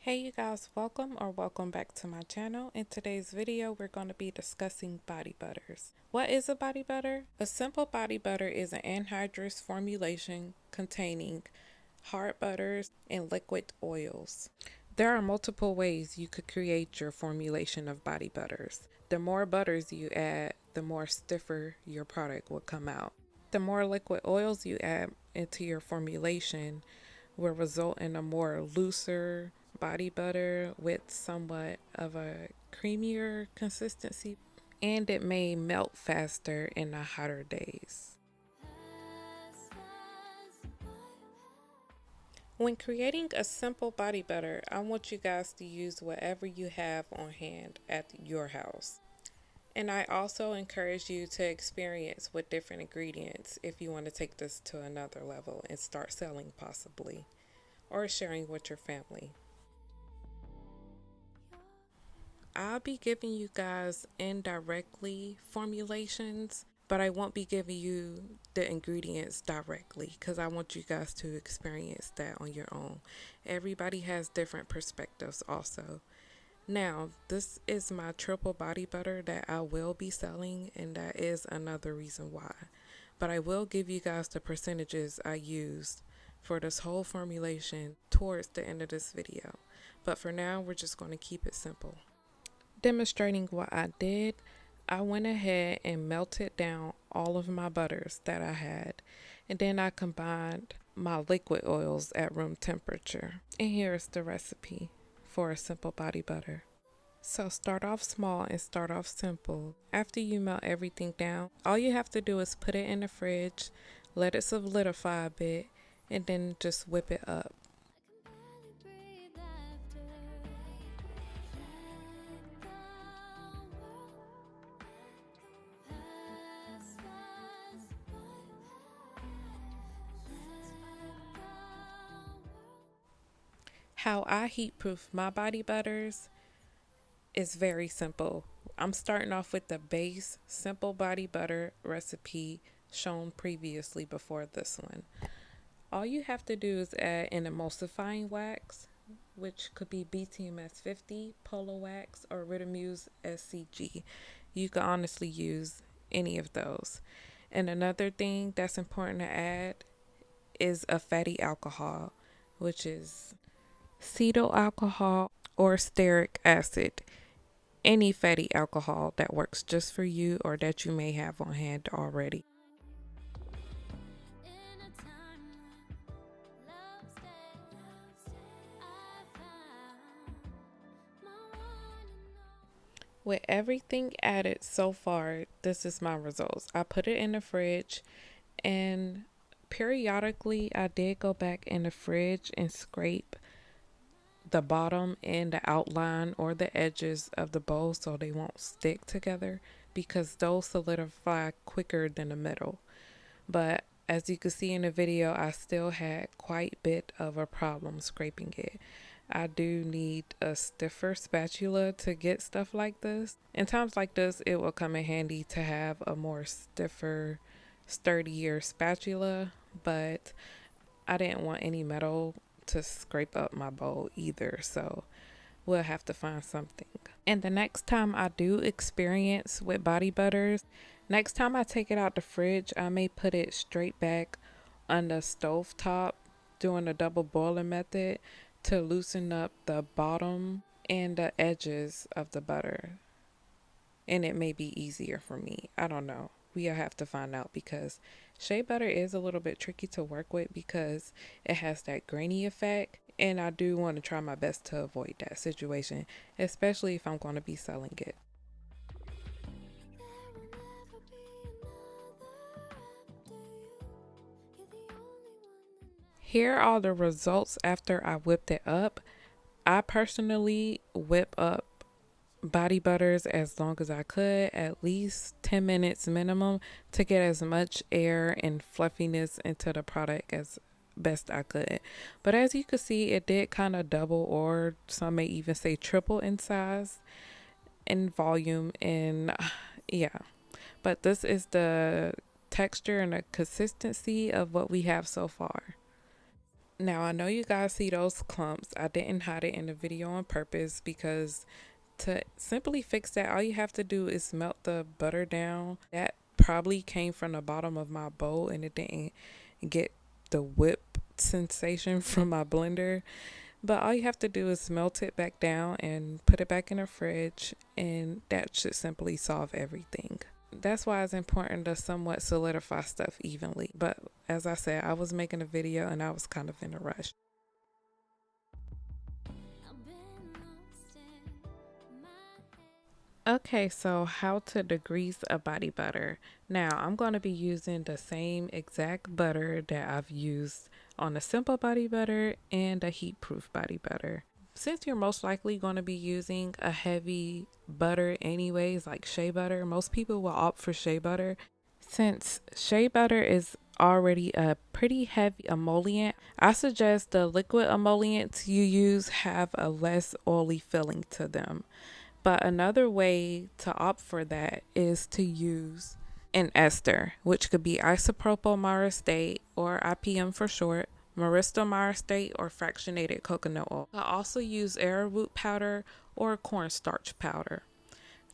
Hey you guys, welcome back to my channel. In today's video, we're going to be discussing body butters. What is a body butter? A simple body butter is an anhydrous formulation containing hard butters and liquid oils. There are multiple ways you could create your formulation of body butters. The more butters you add, the more stiffer your product will come out. The more liquid oils you add into your formulation will result in a more looser body butter with somewhat of a creamier consistency, and it may melt faster in the hotter days. When creating a simple body butter, I want you guys to use whatever you have on hand at your house. And I also encourage you to experience with different ingredients if you want to take this to another level and start selling possibly, or sharing with your family. I'll be giving you guys indirectly formulations, but I won't be giving you the ingredients directly because I want you guys to experience that on your own. Everybody has different perspectives also. Now, this is my triple body butter that I will be selling, and that is another reason why. But I will give you guys the percentages I used for this whole formulation towards the end of this video. But for now, we're just going to keep it simple. Demonstrating what I did, I went ahead and melted down all of my butters that I had, and then I combined my liquid oils at room temperature. And here's the recipe for a simple body butter. So start off small and start off simple. After you melt everything down, all you have to do is put it in the fridge, let it solidify a bit, and then just whip it up. How I heat proof my body butters is very simple. I'm starting off with the base simple body butter recipe shown previously before this one. All you have to do is add an emulsifying wax, which could be BTMS 50, Polo Wax, or Ridamuse SCG. You can honestly use any of those. And another thing that's important to add is a fatty alcohol, which is cetyl alcohol or stearic acid. Any fatty alcohol that works just for you or that you may have on hand already. With everything added so far, this is my results. I put it in the fridge, and periodically I did go back in the fridge and scrape the bottom and the outline or the edges of the bowl so they won't stick together, because those solidify quicker than the middle. But as you can see in the video, I still had quite a bit of a problem scraping it. I do need a stiffer spatula to get stuff like this. In times like this, it will come in handy to have a more stiffer, sturdier spatula, but I didn't want any metal to scrape up my bowl either, so we'll have to find something. And the next time I do experience with body butters, next time I take it out the fridge, I may put it straight back on the stove top doing a double boiling method to loosen up the bottom and the edges of the butter. And it may be easier for me. I don't know. We'll have to find out, because shea butter is a little bit tricky to work with because it has that grainy effect. And I do want to try my best to avoid that situation, especially if I'm going to be selling it. Here are the results after I whipped it up. I personally whip up body butters as long as I could, at least 10 minutes minimum, to get as much air and fluffiness into the product as best I could. But as you can see, it did kind of double, or some may even say triple in size and volume, and yeah. But this is the texture and the consistency of what we have so far. Now I know you guys see those clumps. I didn't hide it in the video on purpose because to simply fix that, all you have to do is melt the butter down. That probably came from the bottom of my bowl and it didn't get the whip sensation from my blender. But all you have to do is melt it back down and put it back in the fridge, and that should simply solve everything. That's why it's important to somewhat solidify stuff evenly. But as I said, I was making a video and I was kind of in a rush. Okay, so how to degrease a body butter. Now, I'm going to be using the same exact butter that I've used on the simple body butter and the heat proof body butter. Since you're most likely going to be using a heavy butter anyways, like shea butter, most people will opt for shea butter. Since shea butter is already a pretty heavy emollient, I suggest the liquid emollients you use have a less oily feeling to them. But another way to opt for that is to use an ester, which could be isopropyl myristate or IPM for short, myristal myristate, or fractionated coconut oil. I also use arrowroot powder or cornstarch powder.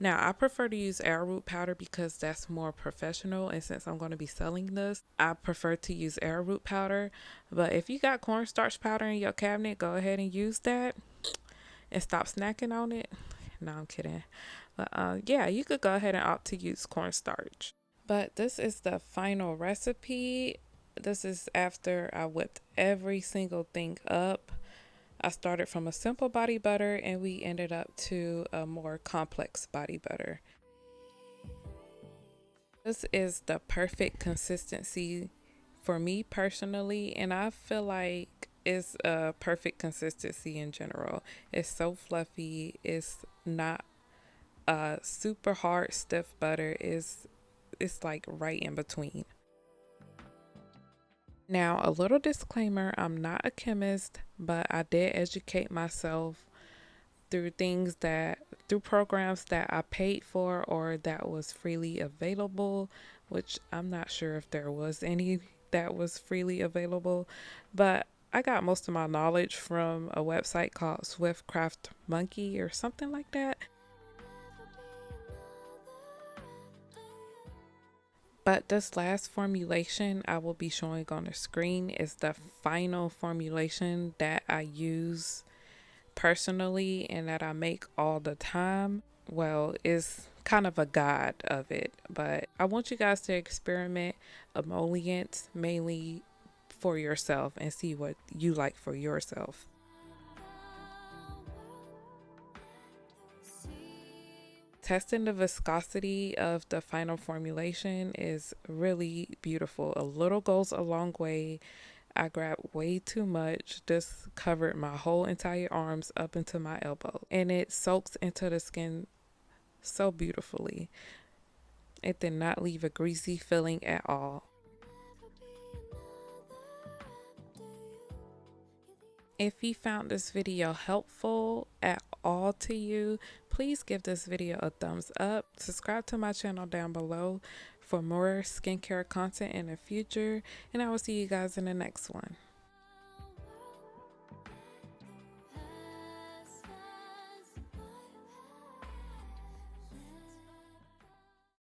Now, I prefer to use arrowroot powder because that's more professional, and since I'm going to be selling this, I prefer to use arrowroot powder. But if you got cornstarch powder in your cabinet, go ahead and use that and stop snacking on it. No, I'm kidding. But yeah, you could go ahead and opt to use cornstarch. But this is the final recipe. This is after I whipped every single thing up. I started from a simple body butter and we ended up to a more complex body butter. This is the perfect consistency for me personally, and I feel like it's a perfect consistency in general. It's so fluffy. It's not a super hard stiff butter. It's like right in between. Now, a little disclaimer, I'm not a chemist, but I did educate myself through through programs that I paid for or that was freely available, which I'm not sure if there was any that was freely available, but I got most of my knowledge from a website called Swift Monkey or something like that. But this last formulation I will be showing on the screen is the final formulation that I use personally and that I make all the time. Well, it's kind of a guide of it, but I want you guys to experiment emollients mainly for yourself and see what you like for yourself. Testing the viscosity of the final formulation is really beautiful. A little goes a long way. I grabbed way too much. This covered my whole entire arms up into my elbow, and it soaks into the skin so beautifully. It did not leave a greasy feeling at all. If you found this video helpful at all to you, please give this video a thumbs up. Subscribe to my channel down below for more skincare content in the future, and I will see you guys in the next one.